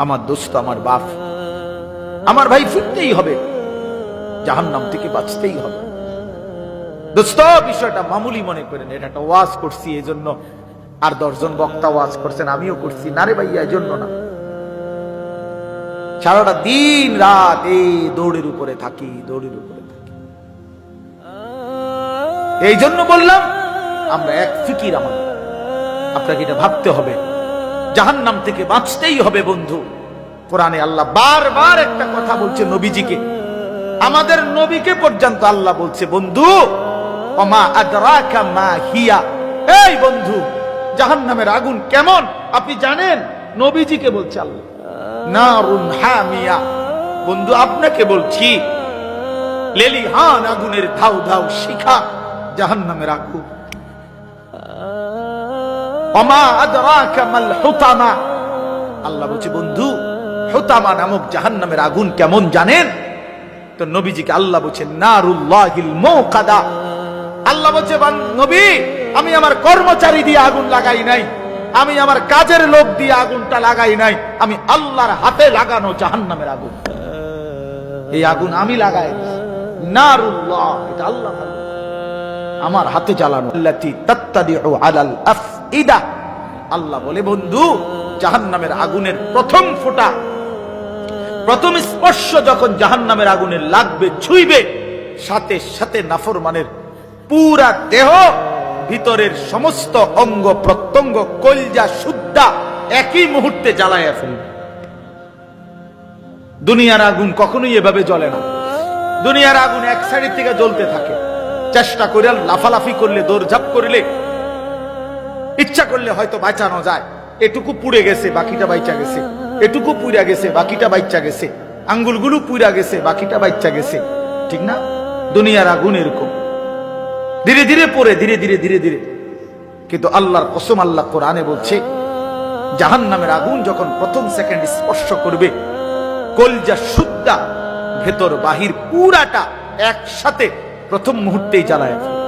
আমার দোস্ত, আমার বাপ, আমার ভাই, ফিরতেই হবে, জাহান্নাম থেকে বাঁচতেই হবে। দোস্ত, বিষয়টা মামুলি মনে করেন, এটা একটা ওয়াজ করছি এই জন্য, আর 10 জন বক্তা ওয়াজ করছেন, আমিও করছি না রে ভাইয়া, এই জন্য না। সারাটা দিন রাত এই দৌড়ের উপরে থাকি, দৌড়ের উপরে থাকি। এই জন্য বললাম আমরা এক ফিকির, আমাদের আপনাকে এটা ভাবতে হবে, জাহান্নাম থেকে বাঁচতেই হবে বন্ধু। কোরআনে আল্লাহ বারবার একটা কথা বলছে নবীজিকে, আমাদের নবীকে পর্যন্ত আল্লাহ বলছে, বন্ধু ওমা আদরাকা মা হিয়া, এই বন্ধু জাহান্নামের আগুন কেমন আপনি জানেন? নবীজিকে বলছে আল্লাহ। নারুন হামিয়া, বন্ধু আপনাকে বলছি, লেলিহান আগুনের ধাউ ধাউ শিখা জাহান্নামের আগুন। ওমা আদরাকা মাল হুতামা, আল্লাহ বলছে বন্ধু হুতামা নামক জাহান্নামের আগুন কেমন জানেন? তো নবীজিকে আল্লাহ বলছে নারুল্লাহিল মুকাদা, আল্লাহ বলছে নবী আমি আমার কর্মচারী দিয়ে আগুন লাগাই নাই, আমি আমার কাজের লোক দিয়ে আগুনটা লাগাই নাই, আমি আল্লাহর হাতে লাগানো জাহান্নামের আগুন, এই আগুন আমি লাগাই। নারুল্লাহ, এটা আল্লাহ আমার হাতে জ্বালানো। আল্লাতী তাত্তাদিউ আলাল আফইদা, আল্লাহ বলে বন্ধু জাহান্নামের আগুনের প্রথম ফোঁটা, প্রথম স্পর্শ যখন জাহান্নামের আগুনের লাগবে, ছুঁইবে, সাথে সাথে নাফরমানের পুরা দেহ, ভিতরের সমস্ত অঙ্গ প্রত্যঙ্গ, কলজা সুদ্ধা একই মুহূর্তে জ্বালাইয়া ফেলবে। দুনিয়ার আগুন কখনোই এভাবে জ্বলে না। দুনিয়ার আগুন এক সাইড থেকে জ্বলতে থাকে, চেষ্টা করে লাফালাফি করলে, দৌড়ঝাঁপ করলে, ইচ্ছা করলে হয়তো বাঁচানো যায়। এটুকু পুড়ে গেছে, বাকিটা বাইচা গেছে, এটুকু পুড়া গেছে, বাকিটা বাইচা গেছে, আঙ্গুলগুলো পুড়া গেছে, বাকিটা বাইচা গেছে, ঠিক না? দুনিয়ার আগুন এরকম ধীরে ধীরে পড়ে, ধীরে ধীরে ধীরে ধীরে। কিন্তু আল্লাহর কসম, আল্লাহ কোরআনে বলছে জাহান্নামের আগুন যখন প্রথম সেকেন্ড স্পর্শ করবে, কলজা সুদ্ধা ভেতর বাহির পুরাটা একসাথে প্রথম মুহূর্তেই জ্বালায় ফেলবে।